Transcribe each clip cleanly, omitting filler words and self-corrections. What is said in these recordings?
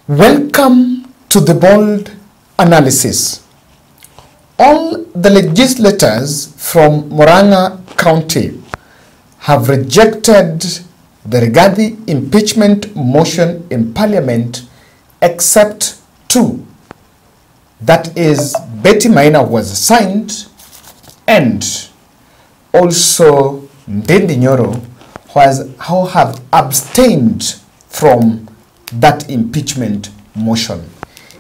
Welcome to the bold analysis. All the legislators from Muran'ga County have rejected the Rigathi impeachment motion in Parliament except two. That is, Betty Maina was signed and also Ndendi Nyoro who have abstained from that impeachment motion.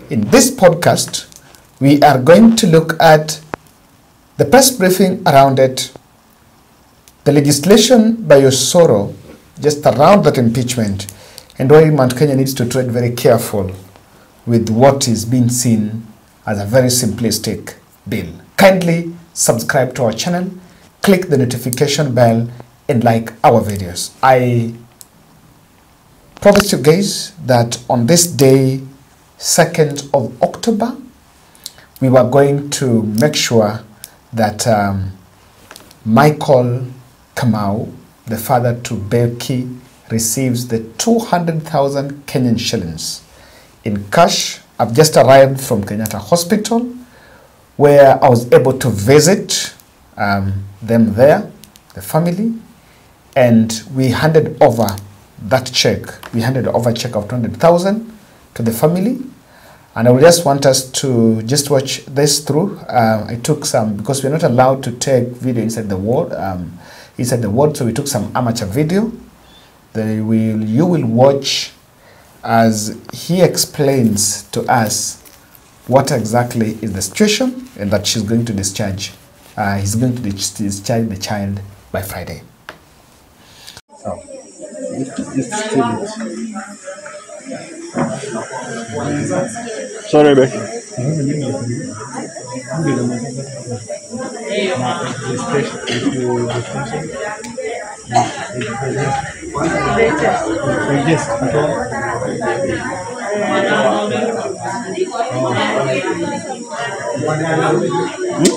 In this podcast, we are going to look at the press briefing around it, the legislation by Osoro just around that impeachment, and why Mount Kenya needs to tread very careful with what is being seen as a very simplistic bill. Kindly subscribe to our channel, click the notification bell, and like our videos. I promise you guys that on this day, 2nd of October, we were going to make sure that Michael Kamau, the father to Becky, receives the 200,000 Kenyan shillings in cash. I've just arrived from Kenyatta Hospital, where I was able to visit them there, the family, and we handed over that check. We handed over a check of 200,000 to the family, and I would just want us to just watch this through. I took some, because we're not allowed to take video inside the ward, so we took some amateur video. You will watch as he explains to us what exactly is the situation, and that she's going to discharge. He's going to discharge the child by Friday. So, sorry, Becky.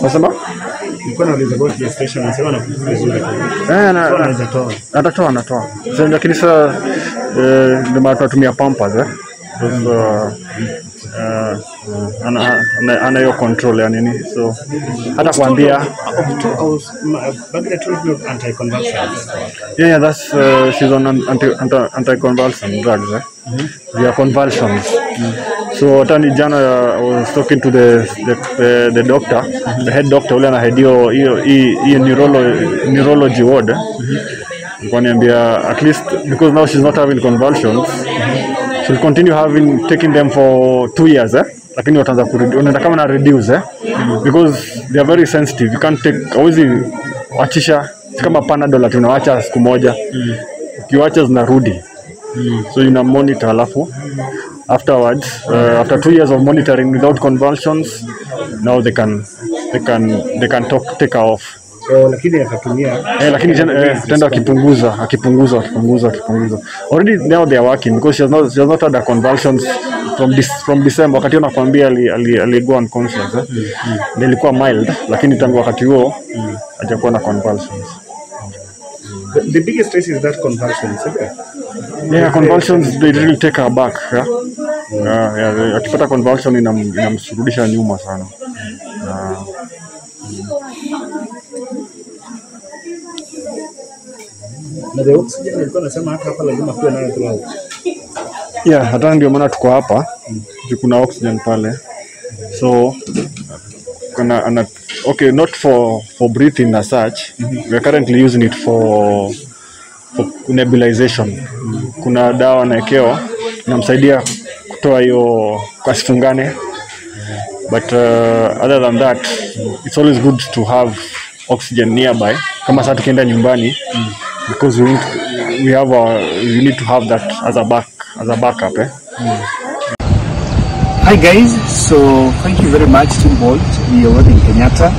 Nasema? Anatoa. Sasa lakini sasa ndio maana tunatumia pampers ana hiyo control ya nini, so hata kuambia yeah, that's she's on anti-convulsant drugs. They are convulsions. So tani jana I was talking to the doctor, the head doctor ule ana head hiyo neurology ward. Niambia at least because now she's not having convulsions, she'll continue taking them for 2 years, lakini wataanza unaenda kama na reduce because they are very sensitive. You can't take always achisha kama Panadol ati unaacha siku moja, ukiacha zinarudi. So you monitor, alafu afterwards after 2 years of monitoring without convulsions, now they can take her off. Lakini akatumia lakini tenda akipunguza. Already now they are working because she has not had the convulsions from December. Wakati anakuambia aligo unconscious ilikuwa mild, lakini tangu wakati huo hajakuwa na convulsions. The biggest stress is that convulsions. Yeah, convulsions they really take her back. Akipata convulsion inamrudisha nyuma sana. Na the oxygen ilikuwa nasema hapa lazima kuwe nayo throughout. Yeah, hata ndio maana tuko hapa. Kuna oxygen pale. So okay, not for breathing as such. We are currently using it for nebulization. Kuna dawa naekeo inamsaidia kutoa hiyo kasifungane. But other than that, it's always good to have oxygen nearby. Kama sasa tukienda nyumbani, because we need to have that as a backup. Hi guys, so thank you very much Team Bolt. We are already in Kenyatta,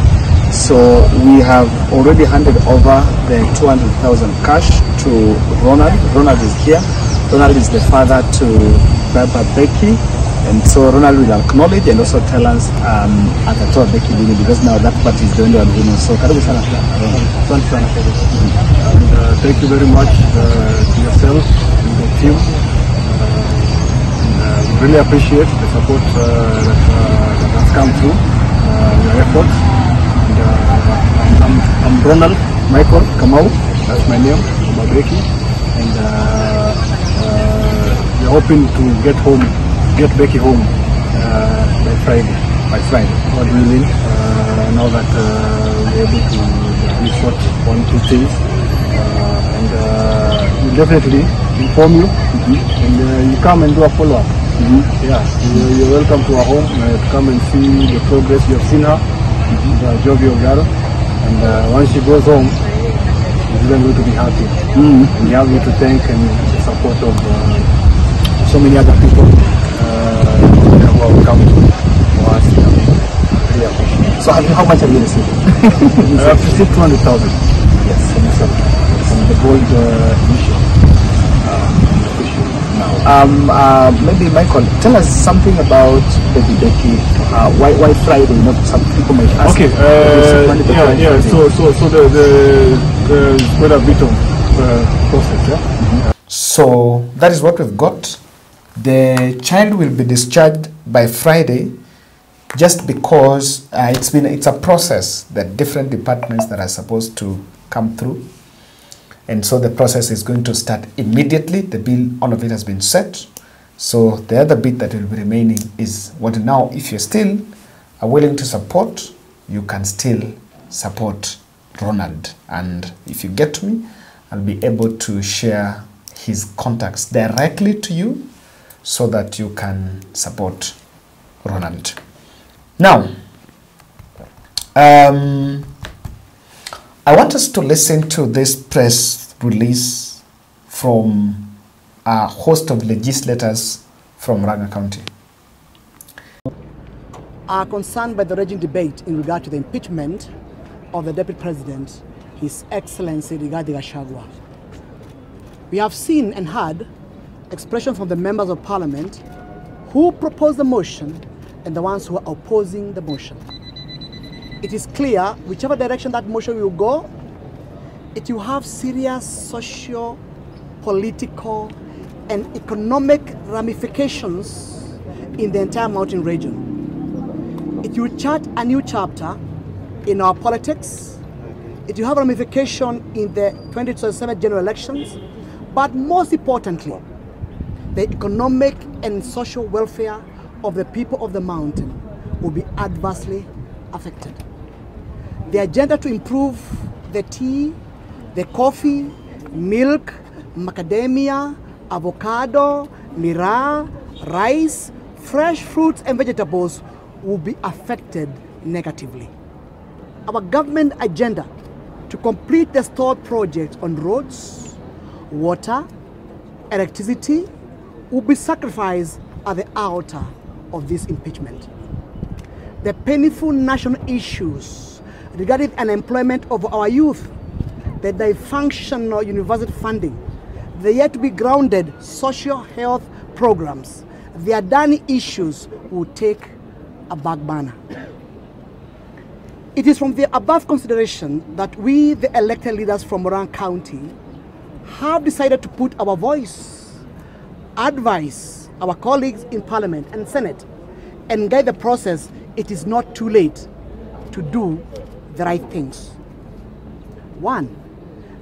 so we have already handed over the 200,000 cash to Ronald. Ronald is here. Ronald is the father to Baba Becky, and so Ronald will acknowledge and also tell us atatoa Becky lini, because now that part is the only one who knows. So karibu sana. Thank you very much to yourself and the team. really appreciate the support that has come through your efforts. And, I'm Ronald Michael Kamau, that's my name, Mabeki, and we're hoping to get Becky home by Friday, God willing. Now that we're able to sort 1-2 things, and we'll definitely inform you, and you come and do a follow-up. Yeah, you're welcome to our home to come and see the progress. You have seen her, the jovial girl, and once she goes home, she's even going to be happy. And you have me to thank and the support of so many other people who have come to us. Really appreciate. So how much have you received? I've received 200,000. Yes, From the gold issue. maybe Michael, tell us something about Baby Becky. Why Friday? Not some people might ask. Okay. Yeah. So there's quite a bit of process. Yeah. So that is what we've got. The child will be discharged by Friday, just because it's a process that different departments that are supposed to come through. And so the process is going to start immediately. The bill, all of it has been set. So the other bit that will be remaining is what now, if you still are willing to support, you can still support Ronald. And if you get me, I'll be able to share his contacts directly to you so that you can support Ronald. Now, I want us to listen to this press release from a host of legislators from Muran'ga County. Are concerned by the raging debate in regard to the impeachment of the Deputy President, His Excellency Rigathi Gachagua. We have seen and heard expressions from the members of Parliament who proposed the motion and the ones who are opposing the motion. It is clear, whichever direction that motion will go, it will have serious social, political, and economic ramifications in the entire mountain region. It will chart a new chapter in our politics. It will have ramification in the 2027 general elections, but most importantly, the economic and social welfare of the people of the mountain will be adversely affected. The agenda to improve the tea, the coffee, milk, macadamia, avocado, miraa, rice, fresh fruits and vegetables will be affected negatively. Our government agenda to complete the stalled projects on roads, water, electricity will be sacrificed at the altar of this impeachment. The painful national issues regarding unemployment of our youth, the dysfunctional university funding, the yet to be grounded social health programs, the Adani issues will take a back burner. It is from the above consideration that we, the elected leaders from Muran'ga County, have decided to put our voice, advise our colleagues in Parliament and Senate, and guide the process. It is not too late to do the right things. One,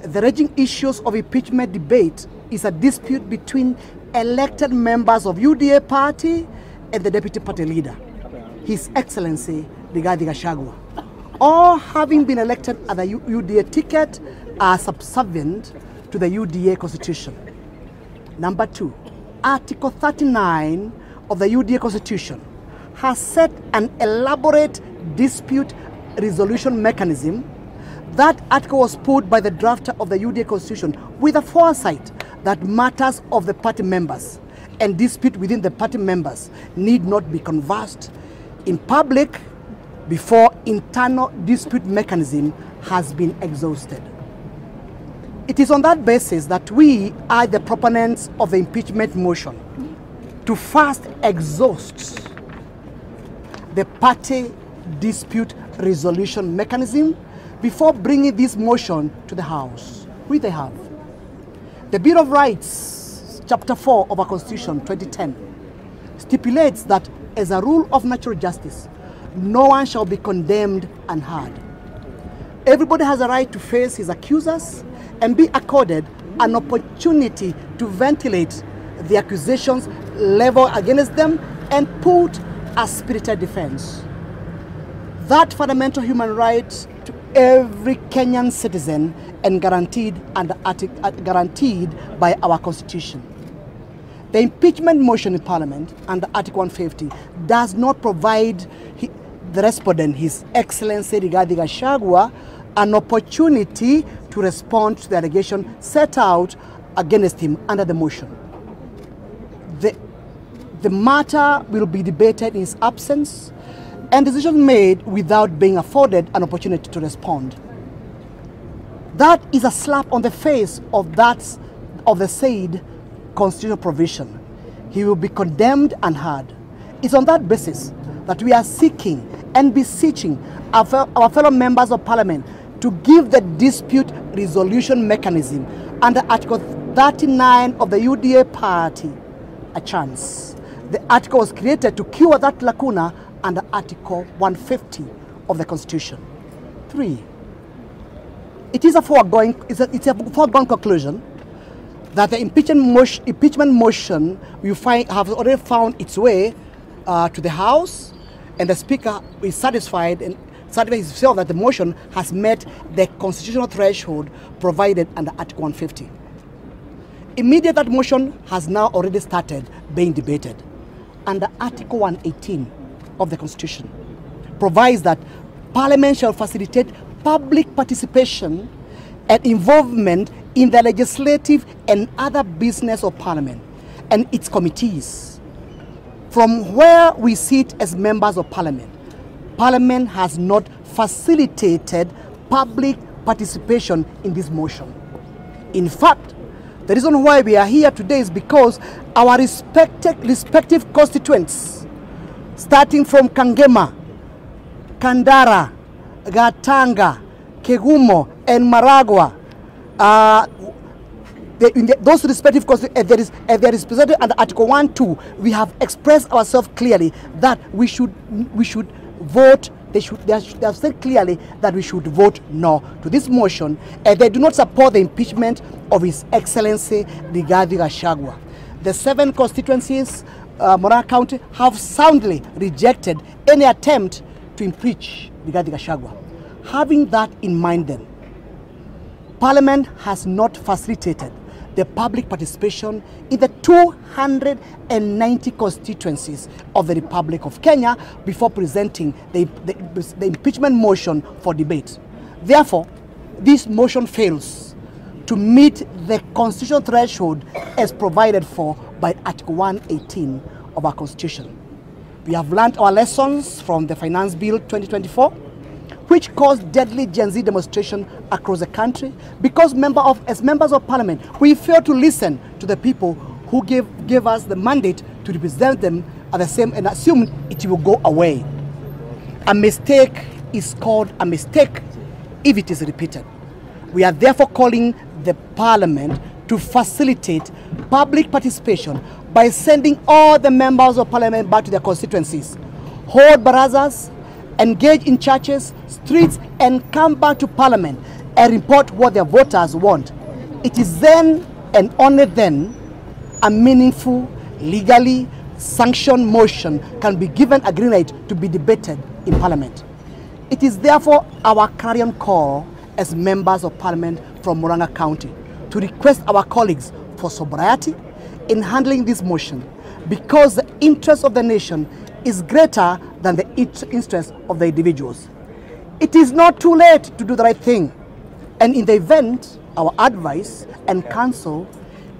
the raging issues of impeachment debate is a dispute between elected members of UDA party and the deputy party leader, His Excellency Rigathi Gachagua. All having been elected at the UDA ticket are subservient to the UDA constitution. Number two, Article 39 of the UDA constitution has set an elaborate dispute resolution mechanism. That article was put by the drafter of the UDA constitution with a foresight that matters of the party members and dispute within the party members need not be conversed in public before internal dispute mechanism has been exhausted. It is on that basis that we are the proponents of the impeachment motion to first exhaust the party dispute resolution mechanism before bringing this motion to the House, which they have. The Bill of Rights, Chapter 4 of our Constitution, 2010, stipulates that as a rule of natural justice, no one shall be condemned unheard. Everybody has a right to face his accusers and be accorded an opportunity to ventilate the accusations leveled against them and put a spirited defense. That fundamental human right to every Kenyan citizen and guaranteed by our Constitution. The impeachment motion in Parliament under Article 150 does not provide the respondent, His Excellency Rigathi Gachagua, an opportunity to respond to the allegation set out against him under the motion. The matter will be debated in his absence and decision made without being afforded an opportunity to respond. That is a slap on the face of the said constitutional provision. He will be condemned unheard. It's on that basis that we are seeking and beseeching our fellow members of Parliament to give the dispute resolution mechanism under Article 39 of the UDA party a chance. The article was created to cure that lacuna under Article 150 of the Constitution. 3. It is a foregone conclusion that the impeachment motion have already found its way to the House, and the Speaker is satisfied himself that the motion has met the constitutional threshold provided under Article 150. Immediate that motion has now already started being debated. Under Article 118 of the Constitution provides that Parliament shall facilitate public participation and involvement in the legislative and other business of Parliament and its committees. From where we sit as members of Parliament, Parliament has not facilitated public participation in this motion. In fact, the reason why we are here today is because our respective constituents, starting from Kangema, Kandara, Gatanga, Kegumo, and Maragua, those respective constituents, there is presented under Article 1.2, we have expressed ourselves clearly that we should vote. They have said clearly that we should vote no to this motion, and they do not support the impeachment of His Excellency Rigathi Gachagua. The 7 constituencies, Muran'ga County, have soundly rejected any attempt to impeach Rigathi Gachagua. Having that in mind then, Parliament has not facilitated the public participation in the 290 constituencies of the Republic of Kenya before presenting the impeachment motion for debate. Therefore, this motion fails to meet the constitutional threshold as provided for by Article 118 of our Constitution. We have learned our lessons from the Finance Bill 2024, which caused deadly Gen Z demonstration across the country because as members of Parliament, we failed to listen to the people who gave us the mandate to represent them at the same and assumed it will go away. A mistake is called a mistake if it is repeated. We are therefore calling the Parliament to facilitate public participation by sending all the members of Parliament back to their constituencies, hold barazas, engage in churches, streets, and come back to Parliament and report what their voters want. It is then and only then a meaningful, legally sanctioned motion can be given a green light to be debated in Parliament. It is therefore our clarion call as members of Parliament from Muran'ga County to request our colleagues for sobriety in handling this motion, because the interest of the nation is greater than the interest of the individuals. It is not too late to do the right thing, and in the event our advice and counsel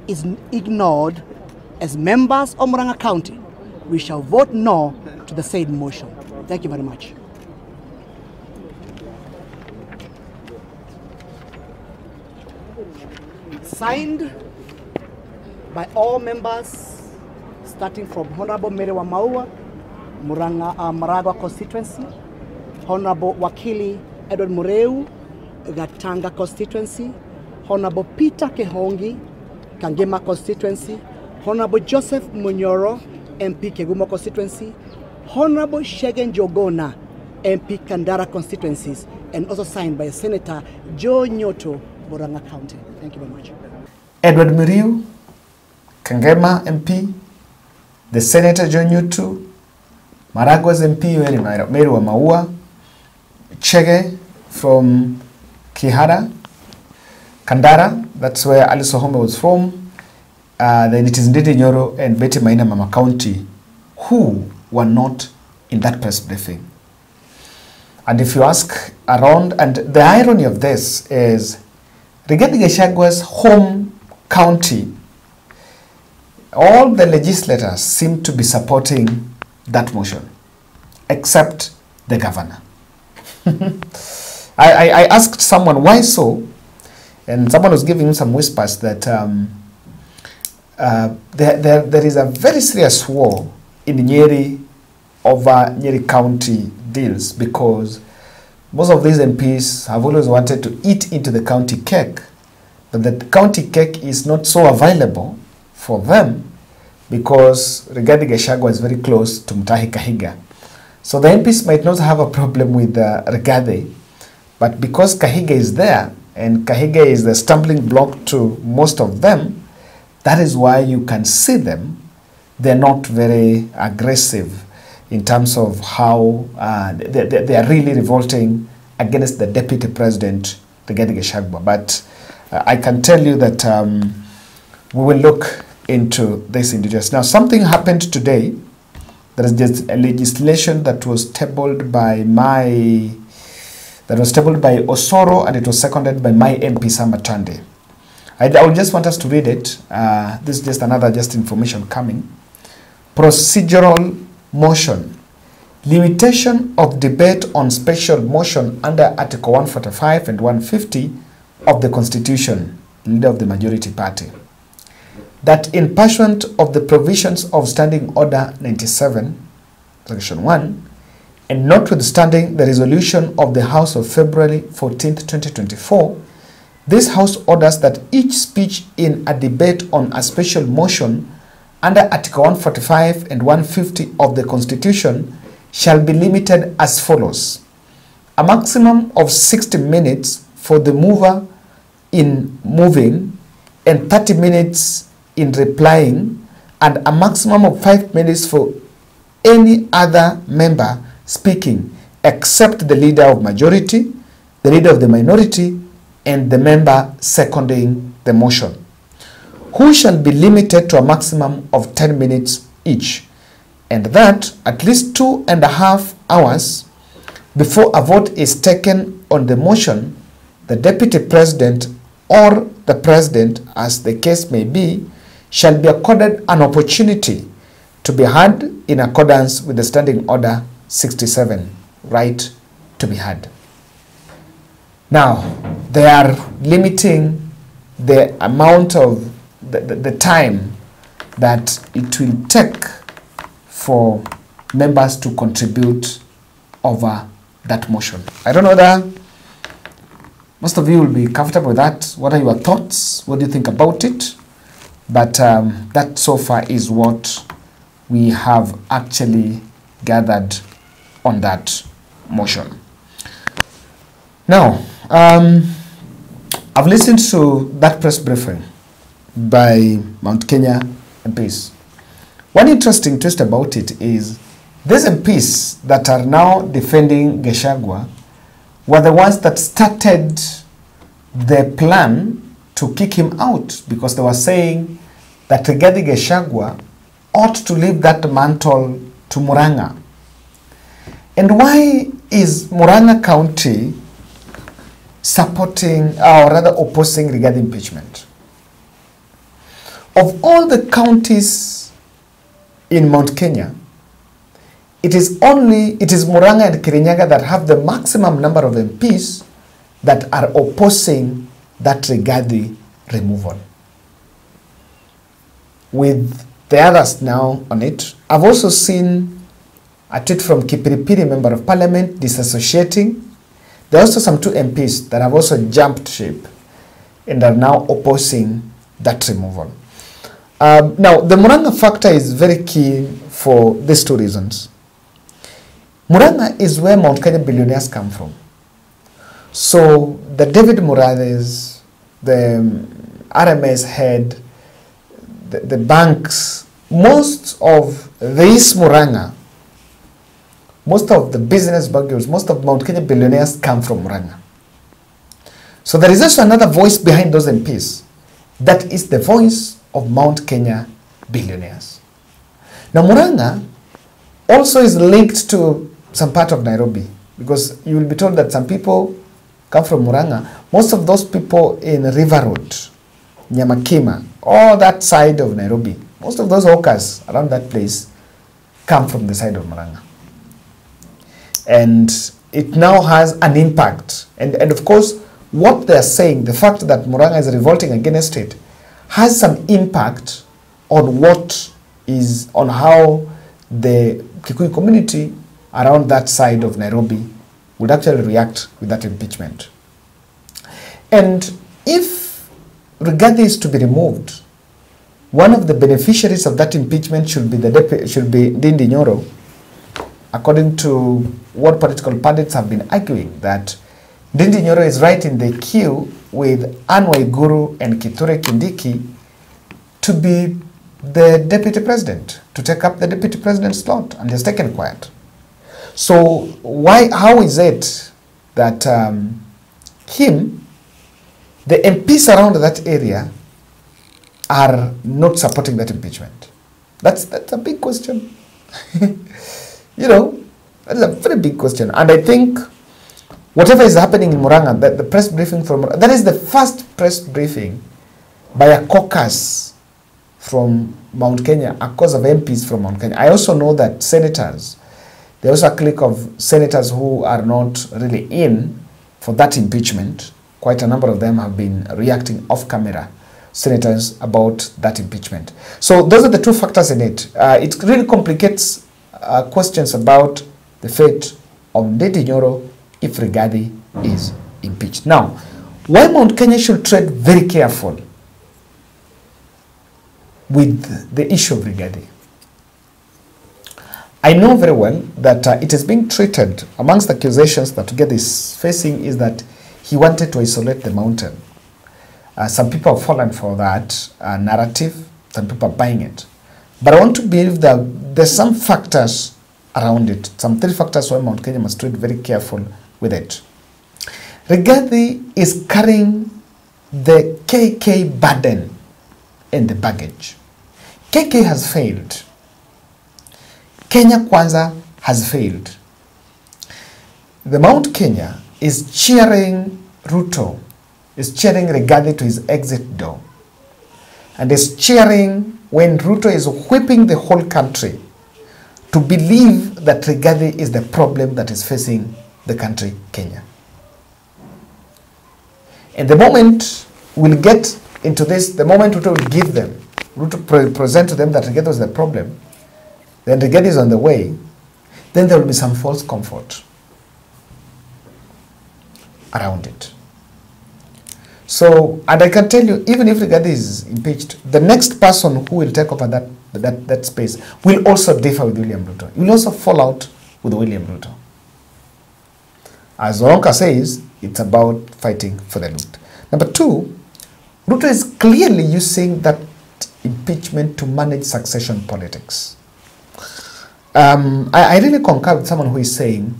is ignored, as members of Muran'ga County, we shall vote no to the said motion. Thank you very much. Signed by all members, starting from Honorable Mary Wamaua, Maragua constituency, Honorable Wakili Edward Mureu, Gatanga constituency, Honorable Peter Kehongi, Kangema constituency, Honorable Joseph Munyoro, MP Kegumo constituency, Honorable Shegen Jogona, MP Kandara constituencies, and also signed by Senator Joe Nyoto, Muran'ga County. Thank you very much. Edward Muriu, Kangema MP, the Senator Joe Nyoto, Maragwa's MP Mary wa Maua, Chege from Kihara, Kandara, that's where Alice Ohome was from, then it is Ndidi Nyoro and Betty Maina Mama County who were not in that press briefing. And if you ask around, and the irony of this is Rigathi Gachagwa's home county, all the legislators seem to be supporting that motion, except the governor. I asked someone why so, and someone was giving some whispers that there is a very serious war in Nyeri over Nyeri County deals, because most of these MPs have always wanted to eat into the county cake, but the county cake is not so available for them because Rigathi Gachagua is very close to Mutahi Kahiga. So the MPs might not have a problem with Rigathi, but because Kahiga is there, and Kahiga is the stumbling block to most of them, that is why you can see them. They're not very aggressive in terms of how they are really revolting against the Deputy President, Rigathi Gachagua. But I can tell you that we will look into this in details. Now, something happened today. There is just a legislation that was tabled by Osoro, and it was seconded by my MP Sama Chande. I will just want us to read it. This is just another information coming. Procedural motion. Limitation of debate on special motion under Article 145 and 150 of the Constitution, leader of the majority party. That in pursuant of the provisions of Standing Order 97, Section 1, and notwithstanding the resolution of the House of February 14, 2024, this House orders that each speech in a debate on a special motion under Article 145 and 150 of the Constitution shall be limited as follows. A maximum of 60 minutes for the mover in moving and 30 minutes in replying, and a maximum of 5 minutes for any other member speaking except the leader of majority, the leader of the minority, and the member seconding the motion, who shall be limited to a maximum of 10 minutes each, and that at least 2.5 hours before a vote is taken on the motion, the Deputy President or the President, as the case may be, shall be accorded an opportunity to be heard in accordance with the Standing Order 67, right to be heard. Now, they are limiting the amount of the time that it will take for members to contribute over that motion. I don't know that most of you will be comfortable with that. What are your thoughts? What do you think about it? But that so far is what we have actually gathered on that motion. Now, I've listened to that press briefing by Mount Kenya MPs. One interesting twist about it is these MPs that are now defending Gachagua were the ones that started the plan to kick him out, because they were saying that Rigathi Gachagua ought to leave that mantle to Muran'ga. And why is Muran'ga County supporting, or rather opposing, Rigathi impeachment? Of all the counties in Mount Kenya, it is Muran'ga and Kirinyaga that have the maximum number of MPs that are opposing that Rigathi removal. With the others now on it, I've also seen a tweet from Kipiripiri, Member of Parliament, disassociating. There are also some 2 MPs that have also jumped ship and are now opposing that removal. Now, the Muran'ga factor is very key for these two reasons. Muran'ga is where Mount Kenya billionaires come from. So the David Murathis, the RMS head, the banks, most of this Muran'ga, most of the business backgrounds, most of Mount Kenya billionaires come from Muran'ga. So there is also another voice behind those MPs. That is the voice of Mount Kenya billionaires. Now Muran'ga also is linked to some part of Nairobi, because you will be told that some people come from Muran'ga. Most of those people in River Road, Nyamakima, all that side of Nairobi, most of those hawkers around that place come from the side of Muran'ga. And it now has an impact. And of course, what they're saying, the fact that Muran'ga is revolting against it, has some impact on on how the Kikuyu community around that side of Nairobi would actually react with that impeachment. And if Rigathi is to be removed, one of the beneficiaries of that impeachment should be Ndindi Nyoro, according to what political pundits have been arguing, that Ndindi Nyoro is right in the queue with Anne Waiguru and Kithure Kindiki to be the deputy president, to take up the deputy president's slot, and has taken quiet. So how is it that the MPs around that area are not supporting that impeachment? That's a big question. You know, that's a very big question. And I think whatever is happening in Muran'ga, the press briefing from Muran'ga, that is the first press briefing by a caucus from Mount Kenya, a caucus of MPs from Mount Kenya. I also know that senators, there's also a clique of senators who are not really in for that impeachment. Quite a number of them have been reacting off camera, senators, about that impeachment. So those are the two factors in it. It really complicates questions about the fate of Ndindi Nyoro if Rigathi is impeached. Now, why Mount Kenya should tread very careful with the issue of Rigathi? I know very well that it is being treated, amongst the accusations that Rigathi is facing, is that he wanted to isolate the mountain. Some people have fallen for that narrative. Some people are buying it. But I want to believe that there's some factors around it, some three factors why Mount Kenya must tread very careful with it. Rigathi is carrying the KK burden in the baggage. KK has failed. Kenya Kwanza has failed. The Mount Kenya is cheering Ruto, is cheering Rigathi to his exit door, and is cheering when Ruto is whipping the whole country to believe that Rigathi is the problem that is facing the country, Kenya. And the moment we'll get into this, the moment Ruto will give them, Ruto present to them that Rigathi is the problem, then Rigathi is on the way, then there will be some false comfort around it. So, and I can tell you, even if Rigathi is impeached, the next person who will take over that space will also differ with William Ruto. He will also fall out with William Ruto. As Oronka says, it's about fighting for the loot. Number two, Ruto is clearly using that impeachment to manage succession politics. I really concur with someone who is saying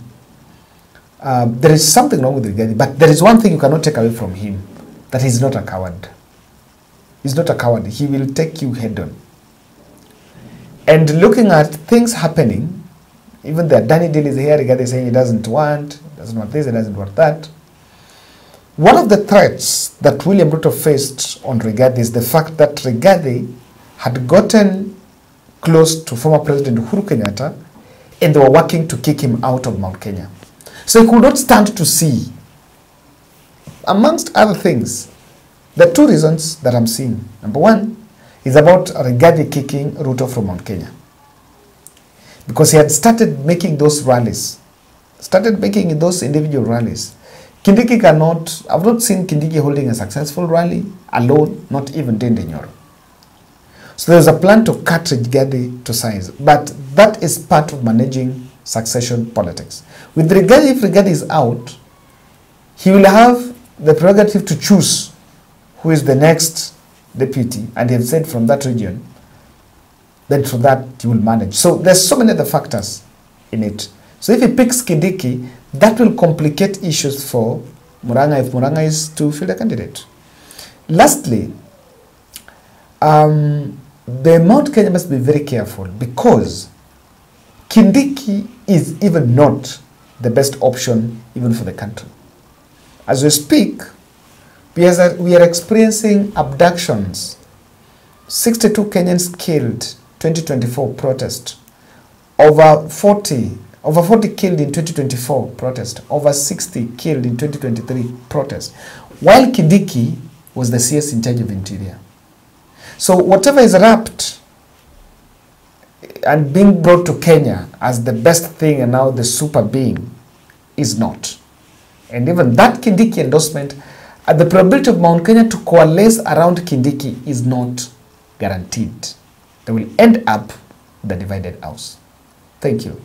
there is something wrong with Rigathi, but there is one thing you cannot take away from him, that he's not a coward. He's not a coward. He will take you head on. And looking at things happening, even the Danny deal is here, Rigathi is saying he doesn't want this, he doesn't want that. One of the threats that William Ruto faced on Rigathi is the fact that Rigathi had gotten close to former President Uhuru Kenyatta, and they were working to kick him out of Mount Kenya. So he could not stand to see, amongst other things, the two reasons that I'm seeing. Number one is about Rigathi kicking Ruto from Mount Kenya, because he had started making those rallies, started making those individual rallies. Kindiki cannot, I've not seen Kindiki holding a successful rally alone, not even Ndindi Nyoro. So there's a plan to cut Rigathi to size, but that is part of managing succession politics. With Rigathi, if Rigathi is out, he will have the prerogative to choose who is the next deputy, and he has said from that region, then for that he will manage. So there's so many other factors in it. So if he picks Kindiki, that will complicate issues for Muran'ga if Muran'ga is to field a candidate. Lastly, the Mount Kenya must be very careful because Kindiki is even not the best option even for the country. As we speak, we are experiencing abductions. 62 Kenyans killed 2024 protest. Over 40 killed in 2024 protest. Over 60 killed in 2023 protest. While Kindiki was the CS in charge of Interior. So whatever is wrapped and being brought to Kenya as the best thing and now the super being is not. And even that Kindiki endorsement, the probability of Mount Kenya to coalesce around Kindiki is not guaranteed. They will end up with a divided house. Thank you.